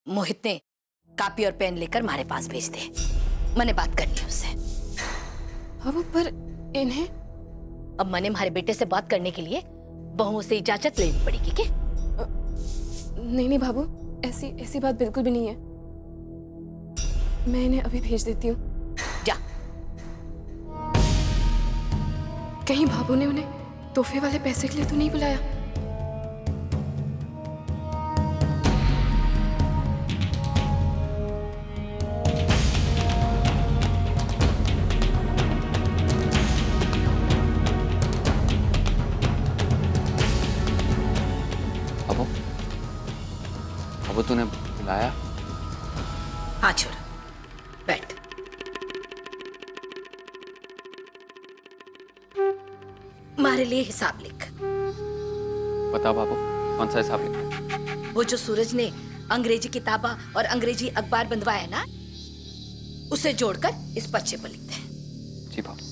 मोहित ने कॉपी और पेन लेकर हमारे पास भेज दे। मैंने बात करनी है उससे। अब पर इन्हें अब मैंने हमारे बेटे से बात करने के लिए बहुओं से इजाजत लेनी पड़ेगी क्या? नहीं नहीं बाबू, ऐसी ऐसी बात बिल्कुल भी नहीं है। मैं इन्हें अभी भेज देती हूँ। जा। कहीं बाबू ने उन्हें तोहफे वाले पैसे के लिए तो नहीं बुलाया? अब तूने बुलाया? हाँ छोरा, बैठ। हमारे लिए हिसाब लिख। बता बाबू, कौन सा हिसाब लिखना? वो जो सूरज ने अंग्रेजी किताबा और अंग्रेजी अखबार बंधवाया ना, उसे जोड़कर इस पर्चे पर लिखते हैं। जी बाबू।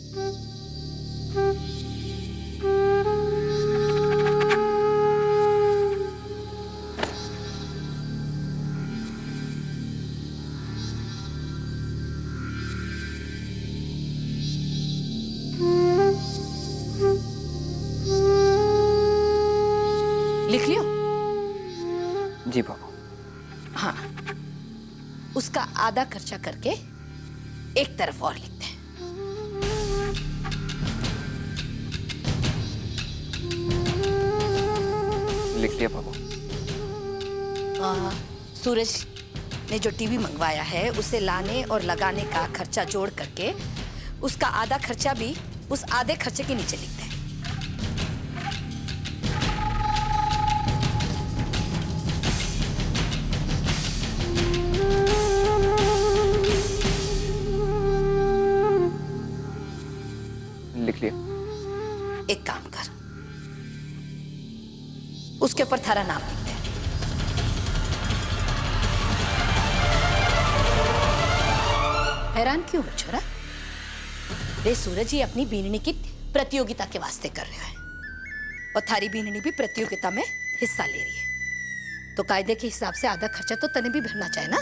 लिख लियो? जी बाबू। हाँ, उसका आधा खर्चा करके एक तरफ और लिखते हैं। लिख लिया बाबू। सूरज ने जो टीवी मंगवाया है उसे लाने और लगाने का खर्चा जोड़ करके उसका आधा खर्चा भी उस आधे खर्चे के नीचे लिखते हैं। लिख लिया। एक काम कर, उसके ऊपर थारा नाम लिखते हैं। हैरान क्यों हो छोरा? रे सूरज ही अपनी बीननी की प्रतियोगिता के वास्ते कर रहे हैं और थारी बीननी भी प्रतियोगिता में हिस्सा ले रही है, तो कायदे के हिसाब से आधा खर्चा तो तने भी भरना चाहिए ना।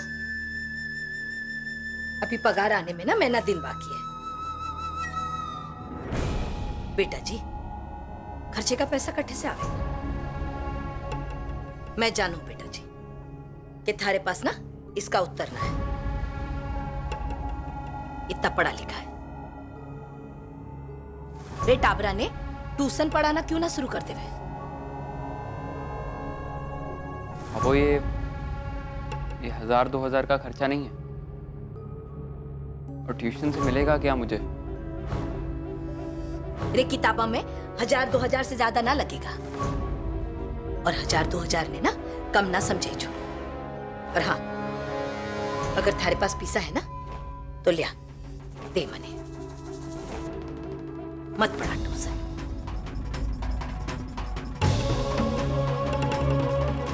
अभी पगार आने में ना महीना दिन बाकी है। बेटा जी, खर्चे का पैसा कट्ठे से आवे। मैं जानू बेटा जी कि थारे पास ना इसका उत्तर ना है। इतना पढ़ा लिखा है। रे टाबरा ने ट्यूशन पढ़ाना क्यों ना शुरू कर देवे? अब ये 1000-2000 का खर्चा नहीं है, और ट्यूशन से मिलेगा क्या मुझे? रे किताबा में 1000-2000 से ज्यादा ना लगेगा, और 1000-2000 ने ना कम ना समझे जो। और हाँ, अगर थारे पास पैसा है ना तो लिया दे मने, मत पढ़ा ट्यूशन।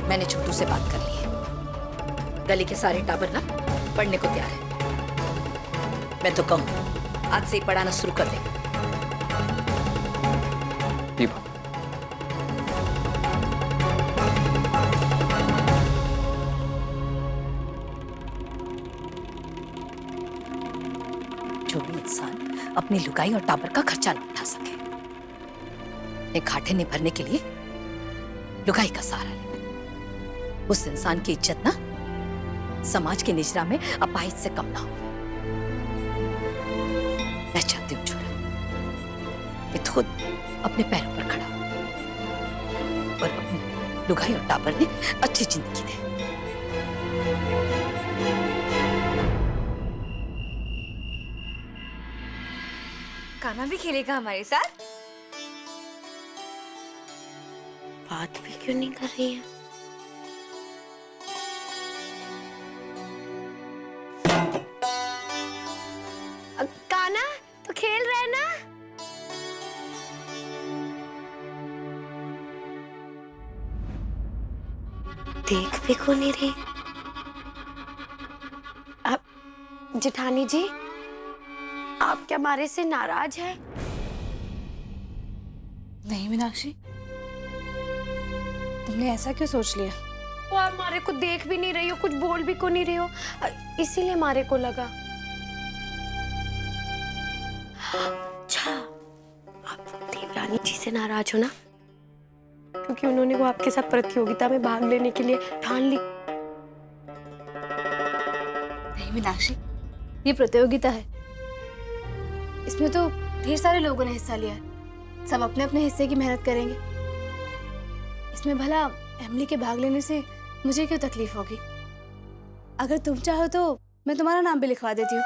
मैंने छोटू से बात कर ली है, गली के सारे टाबर ना पढ़ने को तैयार है। मैं तो कहूं आज से ही पढ़ाना शुरू कर दे। जो भी इंसान अपनी लुगाई और टाबर का खर्चा न उठा सके, ने घाटे नहीं भरने के लिए लुगाई का सहारा ले, उस इंसान की इज्जत ना समाज की निजरा में अपाहिज से कम ना हो। मैं चाहती हूँ छोरा कि खुद अपने पैरों पर खड़ा हो और अपनी लुगाई और टाबर ने अच्छी जिंदगी दे। कान्हा भी खेलेगा हमारे साथ? बात भी क्यों नहीं कर रही है? कान्हा तो खेल रहे हैं ना? देख भी क्यों नहीं रही? अब जेठानी जी, आप क्या हमारे से नाराज हैं? नहीं मीनाक्षी, तुमने ऐसा क्यों सोच लिया? वो आप मारे को देख भी नहीं रही हो, कुछ बोल भी को नहीं रही हो, इसीलिए मारे को लगा। अच्छा, आप देवरानी जी से नाराज हो ना, क्योंकि उन्होंने वो आपके साथ प्रतियोगिता में भाग लेने के लिए ठान ली। नहीं मीनाक्षी, ये प्रतियोगिता है, इसमें तो ढेर सारे लोगों ने हिस्सा लिया है, सब अपने अपने हिस्से की मेहनत करेंगे। इसमें भला एमिली के भाग लेने से मुझे क्यों तकलीफ होगी? अगर तुम चाहो तो मैं तुम्हारा नाम भी लिखवा देती हूँ,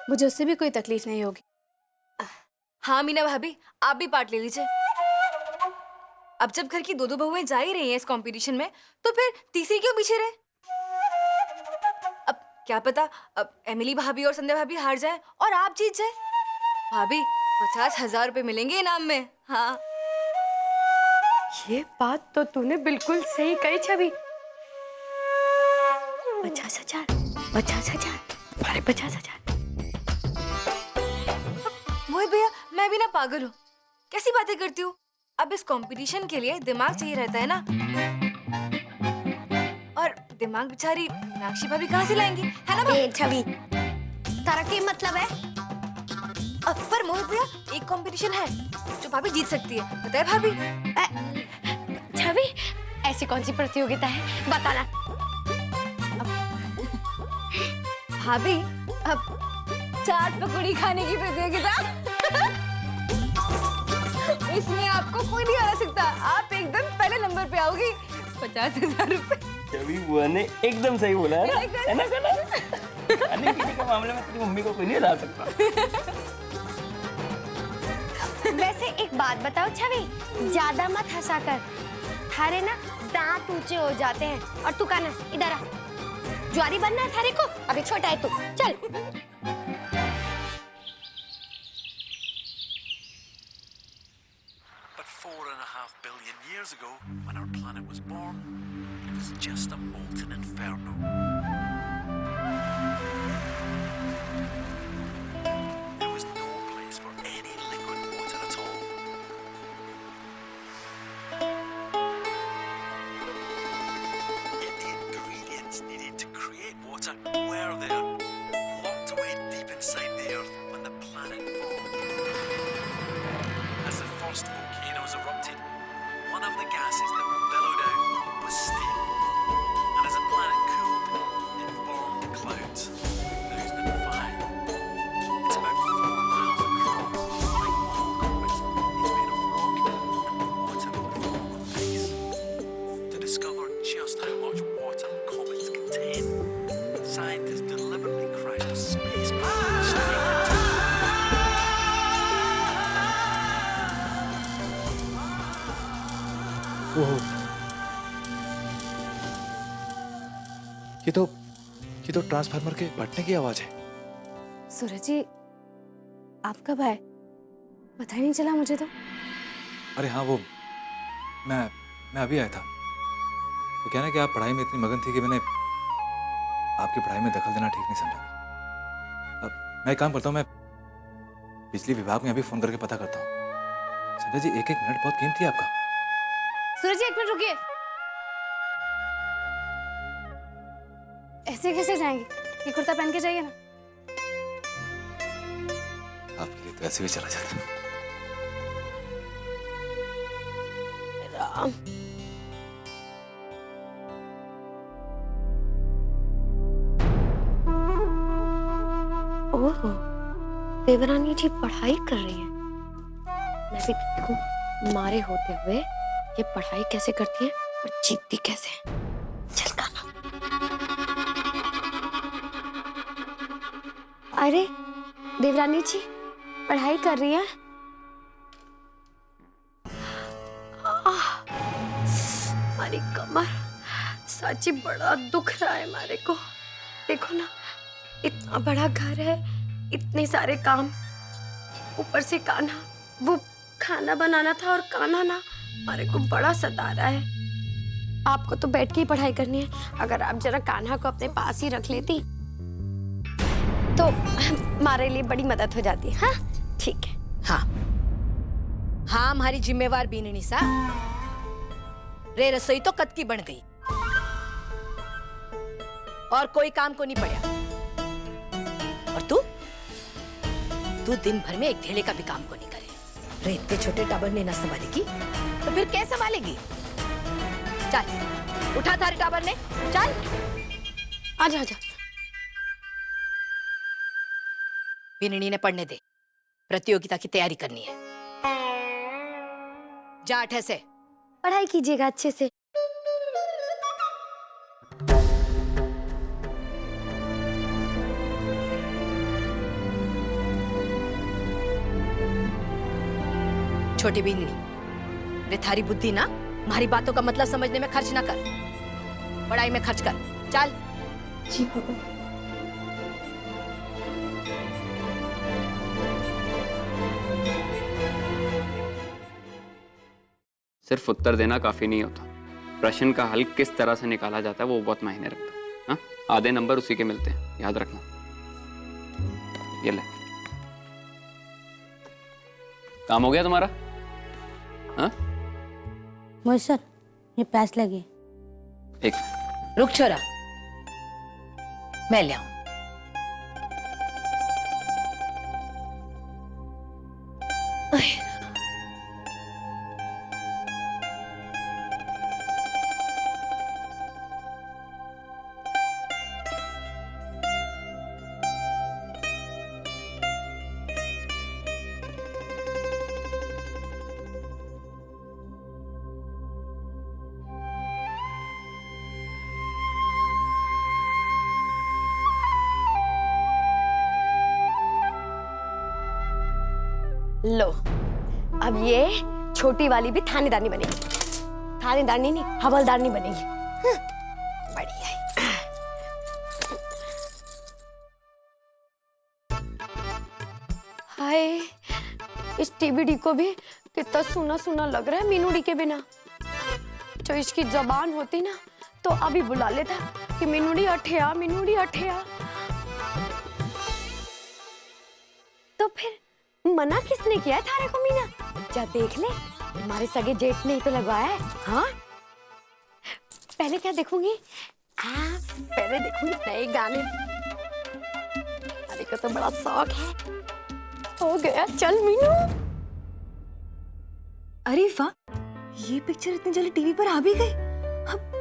मुझे उससे भी कोई तकलीफ नहीं होगी। हाँ मीना भाभी, आप भी पार्ट ले लीजिए। अब जब घर की दो दो बहुएं जा ही रही हैं इस कंपटीशन में, तो फिर तीसरी क्यों पीछे रहे? अब क्या पता अब एमिली भाभी और संध्या भाभी हार जाएं और आप जीत जाए। भाभी 50,000 रुपए मिलेंगे इनाम में। हाँ, ये बात तो तूने बिल्कुल सही कही छवि। 50,000, 50,000, 50,000। मोहित भैया, मैं भी ना पागल हूँ, कैसी बातें करती हूँ। अब इस कंपटीशन के लिए दिमाग चाहिए रहता है ना, और दिमाग बेचारी मीनाक्षी भाभी कहाँ से लाएंगी, है ना भाभी? छवि, तारा क्या मतलब है? पर मोहित भैया, एक कंपटीशन है जो भाभी जीत सकती है, पता है भाभी? छवि, ऐसी कौन सी प्रतियोगिता है, बताना। भाभी, अब चाट पकौड़ी खाने की प्रतियोगिता। इसमें आपको कोई नहीं हरा सकता, आप एकदम पहले नंबर पे आओगी। 50,000 रुपए। छवि बुआ ने एकदम सही बोला है ना खाने पीने के मामले में तेरी मम्मी को कोई नहीं हरा सकता। वैसे एक बात बताओ छवि, ज्यादा मत हंसा कर, थारे ना दांत ऊंचे हो जाते हैं। और तू काना इधर आ, ज्वारी बनना है थारे को, अभी छोटा है तू, चल। But 4.5 billion years ago, when our planet was born, it was just a molten inferno. There was no place for any liquid water at all. Yet the ingredients needed to create water were there, locked away deep inside the earth when the planet formed. As the first volcanoes erupted, one of the gases that billowed out was steam. And as the planet cooled, it formed clouds. 2005. It's about 4 miles across. Like all comets, it's made of rock and water in the form of ice. To discover just how much water comets contain, scientists deliberately crashed a spacecraft straight into ये तो transformer के फटने की आवाज है। सूरज जी, आप कब आए? पता ही नहीं चला मुझे तो। अरे हाँ, वो मैं अभी आया था। तो क्या ना कि आप पढ़ाई में इतनी मगन थी कि मैंने आपकी पढ़ाई में दखल देना ठीक नहीं समझा। अब मैं एक काम करता हूँ, मैं बिजली विभाग में अभी फोन करके पता करता हूँ। संध्या जी, एक मिनट बहुत कीमती है आपका। सूरज जी, एक मिनट रुकिए। ऐसे कैसे जाएंगे? ये कुर्ता पहन के जाइए ना। आपके लिए तो ऐसे भी चला जाता। राम, ओह, देवरानी जी पढ़ाई कर रही हैं। मैं भी देखूं मारे होते हुए ये पढ़ाई कैसे करती है और जीतती कैसे है। चल काना। अरे देवरानी जी पढ़ाई कर रही है। हमारी कमर सच्ची बड़ा दुख रहा है हमारे को। देखो ना, इतना बड़ा घर है, इतने सारे काम, ऊपर से कान्हा, वो खाना बनाना था और कान्हा ना हमारे को बड़ा सता रहा है। आपको तो बैठ के ही पढ़ाई करनी है। अगर आप जरा कान्हा को अपने पास ही रख लेती तो हमारे लिए बड़ी मदद हो जाती। हाँ ठीक है। हाँ हाँ, हमारी जिम्मेवार बीननी सा, रे रसोई तो कद की बन गई और कोई काम को नहीं पड़ा। और तू दिन भर में एक धेले का भी काम को नहीं करे। रे इतने छोटे टाबर ने ना संभालेगी तो फिर क्या संभालेगी? चल उठा थारे टाबर ने, चल आजा आजा। बिननी ने पढ़ने दे, प्रतियोगिता की तैयारी करनी है। जा अठे से पढ़ाई कीजिएगा अच्छे से। छोटी बिन्नी, रे थारी बुद्धि ना हमारी बातों का मतलब समझने में खर्च ना कर, पढ़ाई में खर्च कर। चल। जी पापा। सिर्फ उत्तर देना काफी नहीं होता, प्रश्न का हल किस तरह से निकाला जाता है वो बहुत मायने रखता है। हाँ, आधे नंबर उसी के मिलते हैं, याद रखना। ये ले, काम हो गया तुम्हारा? हाँ? मोहित सर, ये पैस लगे। एक रुक छोरा, मैं ले आऊं। लो, अब ये छोटी वाली भी थानेदारनी बनेगी। थानेदारनी नहीं, हवलदारनी बनेगी। बढ़िया है। हाय, इस टीबीडी को भी कितना सुना सुना लग रहा है मीनूडी के बिना। जो इसकी जबान होती ना तो अभी बुला लेता कि मीनूडी अठिया, मीनूडी अठिया। तो फिर मना किसने किया है थारे को मीना? जा देख ले, हमारे सगे जेठ ने ही तो लगवाया है। हाँ, पहले क्या देखूंगी? पहले देखूंगी नए गाने। अरे को तो बड़ा शौक है। हो गया, चल मीनू। अरे वाह, ये पिक्चर इतनी जल्दी टीवी पर आ भी गई। अब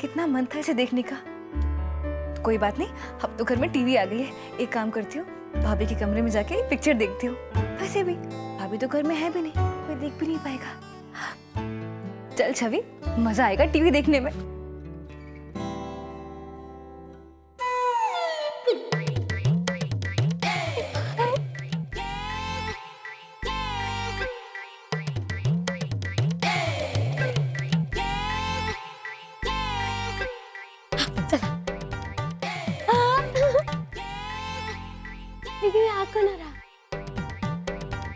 कितना मन था इसे देखने का। तो कोई बात नहीं, अब तो घर में टीवी आ गई है। एक काम करती हूँ, भाभी के कमरे में जाके पिक्चर देखती हूँ। वैसे भी भाभी तो घर में है भी नहीं, कोई देख भी नहीं पाएगा। चल छवि, मजा आएगा टीवी देखने में।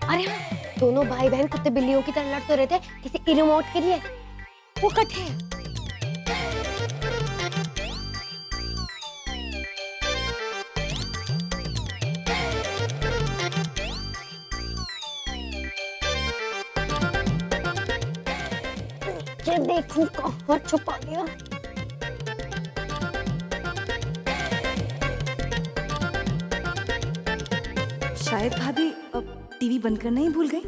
अरे हाँ, दोनों भाई बहन कुत्ते बिल्लियों की तरह लड़ तो रहे थे किसी रिमोट के लिए। वो कट है। ये देखूं कहाँ छुपा दिया। शायद भाभी अब टीवी बंद करना ही भूल गई।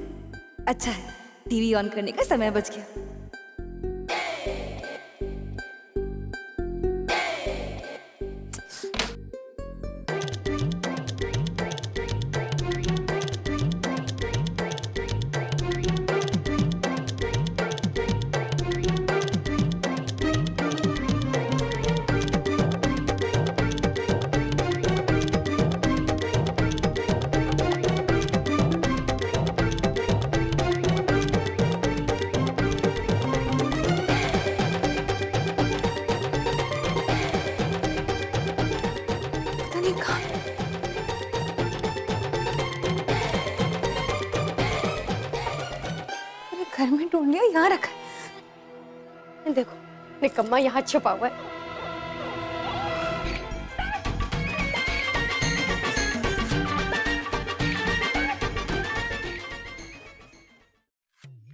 अच्छा है, टीवी ऑन करने का समय बच गया। घर में ढूंढ लिया, यहाँ रखा है। देखो, निकम्मा यहाँ छुपा हुआ है।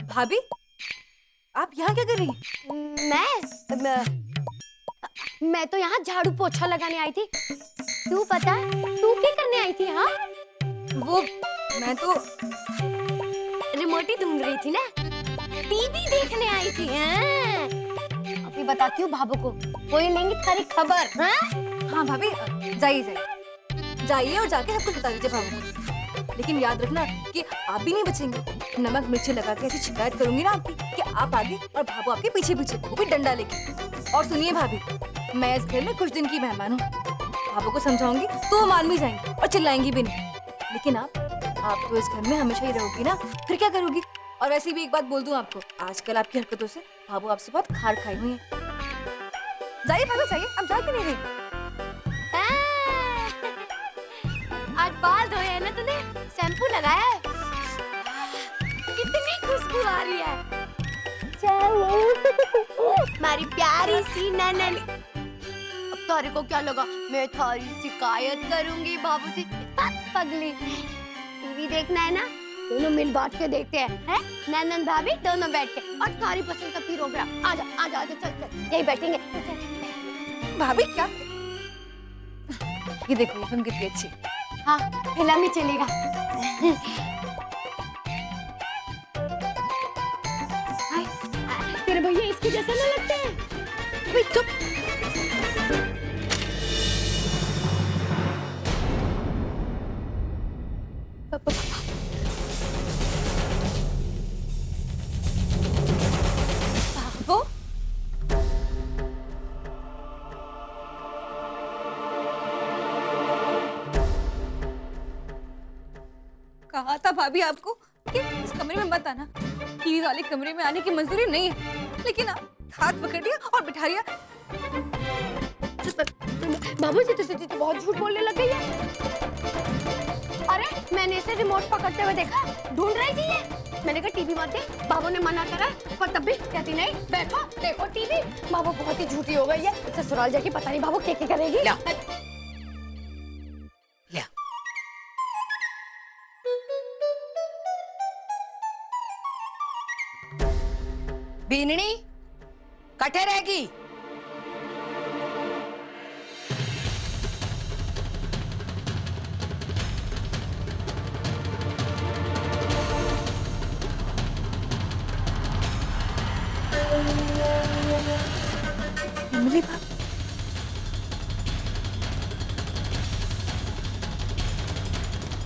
भाभी, आप यहाँ क्या कर रही हैं? मैं तो यहाँ झाड़ू पोछा लगाने आई थी। तू पता तू क्या करने आई थी? हाँ, वो मैं तो रिमोट ही ढूंढ रही थी ना, टीवी देखने आई थी। हाँ? अभी बताती हूँ भाभू को, वो ये लेंगी सारी खबर। हाँ भाभी, जाइए और जाके सब कुछ बता दीजिए भाभी को। लेकिन याद रखना कि आप भी नहीं बचेंगे। नमक मिर्ची लगा के ऐसी शिकायत करूंगी ना आपकी कि आप आगे और भाभू आपके पीछे पीछे, वो भी डंडा लेके। और सुनिए भाभी, मैं इस घर में कुछ दिन की मेहमान हूँ। भाभू को समझाऊंगी तो वो मान भी जाएंगी और चिल्लाएंगी भी नहीं। लेकिन आप तो इस घर में हमेशा ही रहोगी ना, फिर क्या करोगी? और वैसे भी एक बात बोल दूं आपको, आजकल आपकी हरकतों से भाभू आपसे बहुत खार खाई हुई है। जाइए भाभी जाइए, अब जा क्यों नहीं रही? आज बाल धोए हैं ना तूने, शैम्पू लगाया है, कितनी खुशबू आ रही है। हमारी प्यारी सी नैनन। अब तारे को क्या लगा मैं थारी शिकायत करूंगी बाबू से? पगली, टीवी देखना है ना, दोनों मिल बांट के देखते हैं, नैनन भाभी दोनों बैठ के, और सारी पसंद का प्रोग्राम। आजा आजा आजा, चल चल, यही बैठेंगे। भाभी क्या? ये देखो, ये फिल्म कितनी अच्छी। हाँ, फिल्म ही चलेगा। तेरे भैया इसके जैसे ना लगते हैं? भाई चुप। बाबू, कहा था भाभी आपको कि इस कमरे में मत आना। टीवी वाले कमरे में आने की मंजूरी नहीं है, लेकिन आप हाथ पकड़ लिया और बिठा लिया। बाबू जी तो बहुत झूठ बोलने लग गई है। अरे मैंने इसे रिमोट पकड़ते हुए देखा, ढूंढ रही थी ये। मैंने कहा टीवी मत देख, बाबू ने मना करा, पर तब भी कहती नहीं, बैठो देखो टीवी। बाबू बहुत ही झूठी हो गई है, ससुराल जाके पता नहीं बाबू क्या करेगी। ला। बीननी कटे रहेगी। इमली भाभी,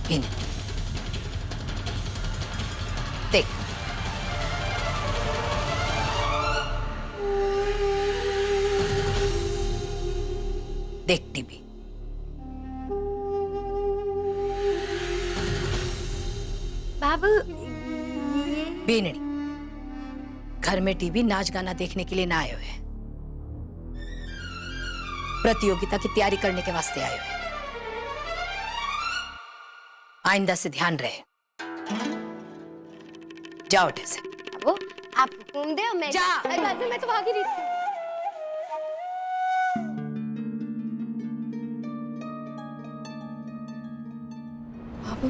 बीननी देख, देख टीवी। बाबू बीननी, घर में टीवी नाच गाना देखने के लिए ना आए हुए, प्रतियोगिता की तैयारी करने के वास्ते आए हुए। आइंदा से ध्यान रहे। जाओ उठे से। बाबू आप हुक्म दे, मैं जा। अरे बाद में मैं तो भागी रही थी। बाबू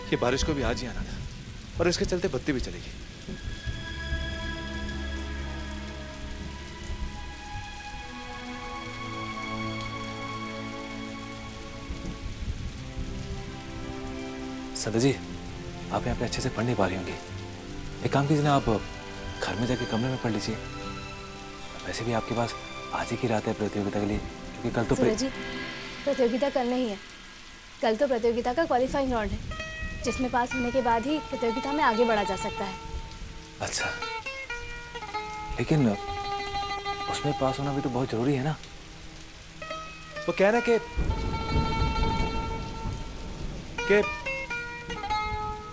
ये बारिश को भी आज ही आना था, और इसके चलते बत्ती भी चलेगी। सदा जी, आप यहाँ पे अच्छे से पढ़ नहीं पा रही होंगी। एक काम कीजिए ना, आप घर में जाके कमरे में पढ़ लीजिए। वैसे भी आपके पास आज ही की रात है प्रतियोगिता के लिए, क्योंकि कल तो सूरज जी, प्रतियोगिता कल नहीं है। कल तो प्रतियोगिता का क्वालिफाइंग राउंड है, जिसमें पास होने के बाद ही प्रतियोगिता में आगे बढ़ा जा सकता है। अच्छा, लेकिन उसमें पास होना भी तो बहुत जरूरी है ना। वो कह रहे कि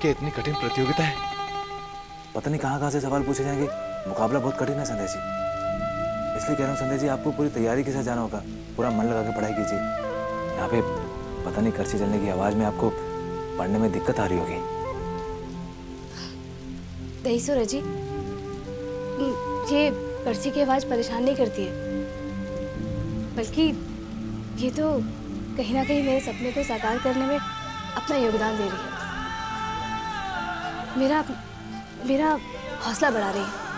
इतनी कठिन प्रतियोगिता है, पता नहीं कहाँ से सवाल पूछे जाएंगे। मुकाबला बहुत कठिन है संध्या जी, इसलिए कह रहा हूँ संध्या जी, आपको पूरी तैयारी के साथ जाना होगा। पूरा मन लगा के पढ़ाई कीजिए। यहाँ पे पता नहीं करछी चलने की आवाज में आपको पढ़ने में दिक्कत आ रही होगी। नहीं सूरज जी, ये पर्ची की आवाज़ परेशान नहीं करती है, बल्कि ये तो कहीं ना कहीं मेरे सपने को साकार करने में अपना योगदान दे रही है। मेरा हौसला बढ़ा रही है।